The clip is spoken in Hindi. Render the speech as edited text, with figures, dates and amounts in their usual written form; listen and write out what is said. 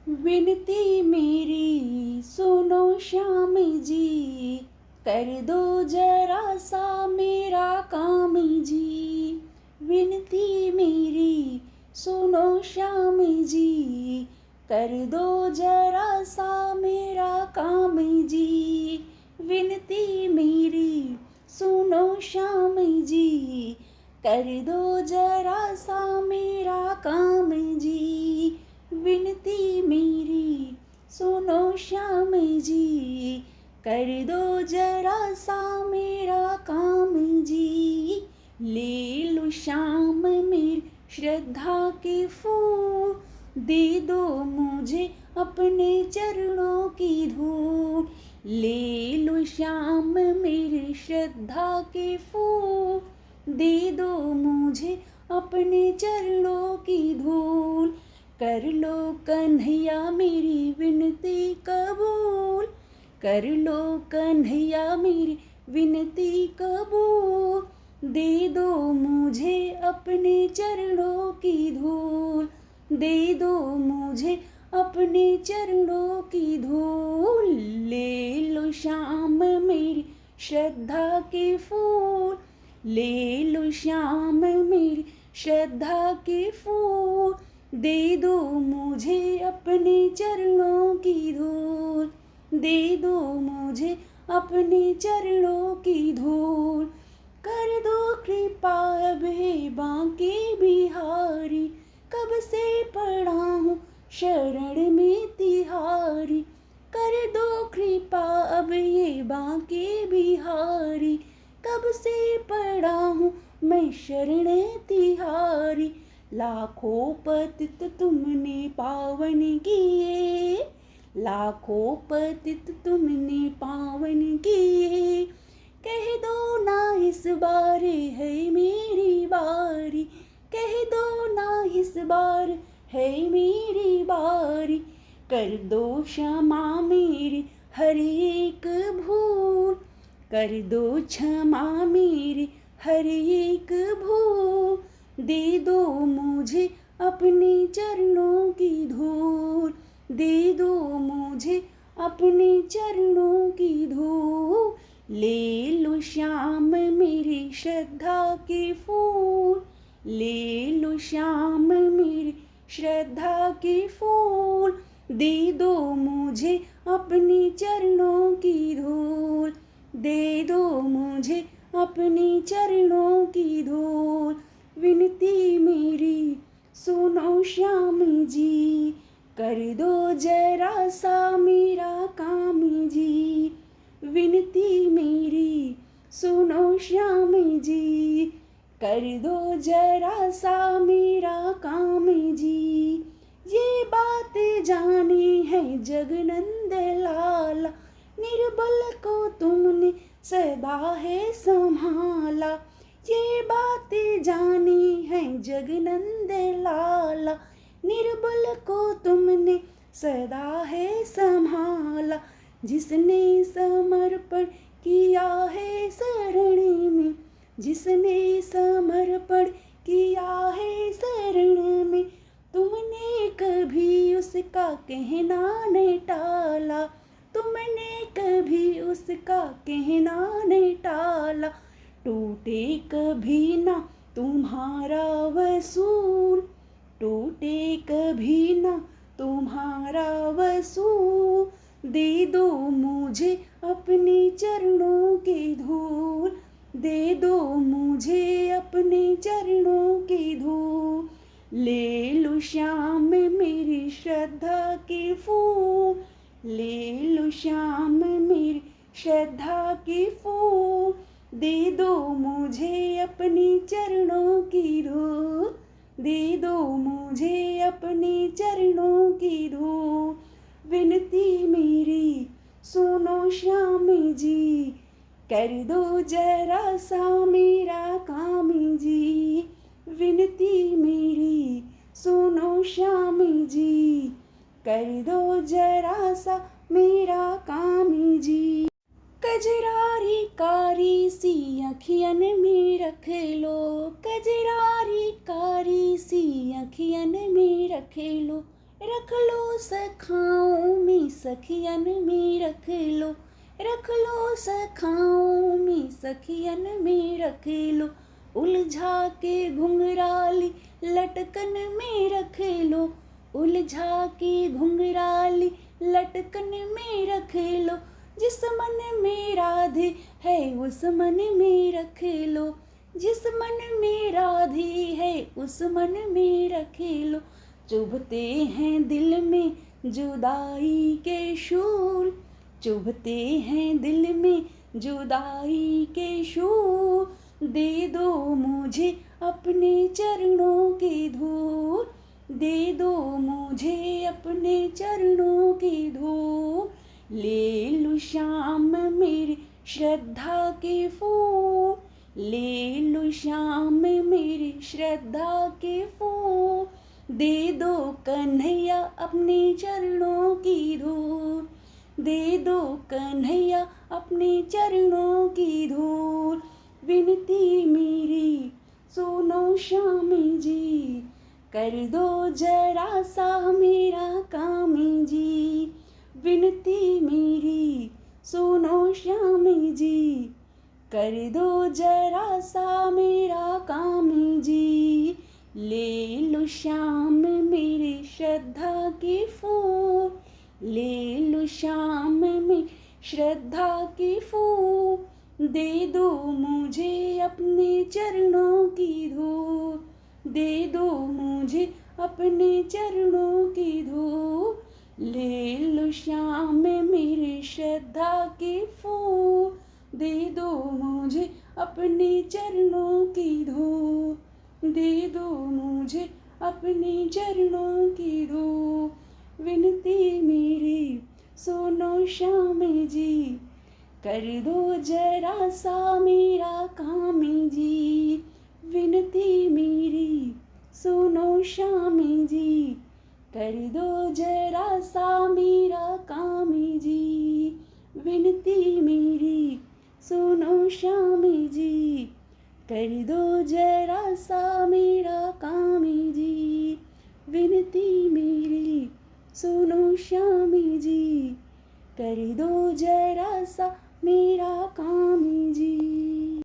विनती मेरी सुनो श्याम जी, कर दो जरा सा मेरा काम जी। विनती मेरी सुनो श्याम जी, कर दो जरा सा मेरा काम जी। विनती मेरी सुनो श्याम जी, कर दो जरा सा मेरा काम जी। विनती मेरी सुनो श्याम जी, कर दो जरा सा मेरा काम जी। ले लो श्याम मेरी श्रद्धा के फूल, दे दो मुझे अपने चरणों की धूल। ले लो श्याम मेरी श्रद्धा के फूल, दे दो मुझे अपने चरणों की धूल। कर लो कन्हैया मेरी विनती कबूल, कर लो कन्हैया मेरी विनती कबूल। दे दो मुझे अपने चरणों की धूल, दे दो मुझे अपने चरणों की धूल। ले लो श्याम मेरी श्रद्धा के फूल, ले लो श्याम मेरी श्रद्धा के फूल। दे दो मुझे अपने चरणों की धूल, दे दो मुझे अपने चरणों की धूल। कर दो कृपा अब हे बांके बिहारी, कब से पड़ा हूँ शरण में तिहारी। कर दो कृपा अब ये बांके बिहारी, कब से पड़ा हूँ मैं शरण तिहारी। लाखों पतित तुमने पावन किए, लाखों पतित तुमने पावन किए। कह दो ना इस बार है मेरी बारी, कह दो ना इस बार है मेरी बारी। कर दो क्षमा मेरी हर एक भूल, कर दो क्षमा मेरी हर एक भूल। दे दो मुझे अपने चरणों की धूल, दे दो मुझे अपने चरणों की धूल। ले लो श्याम मेरी श्रद्धा के फूल, ले लो श्याम मेरी श्रद्धा के फूल। दे दो मुझे अपने चरणों की धूल, दे दो मुझे अपने चरणों की धूल। विनती मेरी सुनो श्याम जी, कर दो जरा सा मेरा काम जी। विनती मेरी सुनो श्याम जी, कर दो जरा सा मेरा काम जी। ये बात जानी है जगनंद लाला, निर्बल को तुमने सदा है संभाला। ये बात जानी है जगनंद लाला, निर्बल को तुमने सदा है संभाला। जिसने समर्पण किया है शरण में, जिसने समर्पण किया है शरण में, तुमने कभी उसका कहना नहीं टाला, तुमने कभी उसका कहना नहीं टाला। टूटे कभी ना तुम्हारा वसूल, टूटे कभी ना तुम्हारा वसूल। दे दो मुझे अपने चरणों की धूल, दे दो मुझे अपने चरणों की धूल। ले लो श्याम मेरी श्रद्धा के फूल, ले लो श्याम मेरी श्रद्धा के फूल। दे दो मुझे अपने चरणों की धूल, दे दो मुझे अपने चरणों की धूल। विनती मेरी सुनो श्याम जी, कर दो जरा सा मेरा काम जी। विनती मेरी सुनो श्याम जी, कर दो जरा सा मेरा काम जी। कजरारी कारी सी अखियन में रख लो, कजरारी कारी सी अखियन में रख लो। रख लो सखाओं में सखियन में रख लो, रख लो सखाओं में सखियन में रख लो, उलझा के घुंघराली लटकन में रख लो, उलझा के घुंघराली लटकन में रख लो, जिस मन में राधे है उस मन में रख लो, जिस मन में राधे है उस मन में रख लो, चुभते हैं दिल में जुदाई के शूल, चुभते हैं दिल में जुदाई के शूल, दे दो मुझे अपने चरणों की धूल, दे दो मुझे अपने चरणों की धूल, ले लो श्याम मेरी श्रद्धा के फूल, ले लो श्याम मेरी श्रद्धा के फूल, दे दो कन्हैया अपने चरणों की धूल, दे दो कन्हैया अपने चरणों की धूल, विनती मेरी सुनो श्याम जी, कर दो जरा सा मेरा काम जी, विनती मेरी सुनो श्याम जी, कर दो जरा सा मेरा काम जी, ले लो श्याम मेरी श्रद्धा के फूल, ले लो श्याम में श्रद्धा के फूल, दे दो मुझे अपने चरणों की धूल, दे दो मुझे अपने चरणों की धूल, ले लो श्याम मेरी श्रद्धा के फूल, दे दो मुझे अपने चरणों की धूल, दे दो मुझे अपने चरणों की धूल, विनती मेरी सुनो श्याम जी, कर दो जरा सा मेरा काम जी, विनती मेरी सुनो श्याम जी, कर दो जरा सा मेरा काम जी, विनती मेरी सुनो श्याम जी, कर दो जरा सा मेरा काम जी, विनती मेरी सुनो श्याम जी, कर दो जरा सा मेरा काम जी।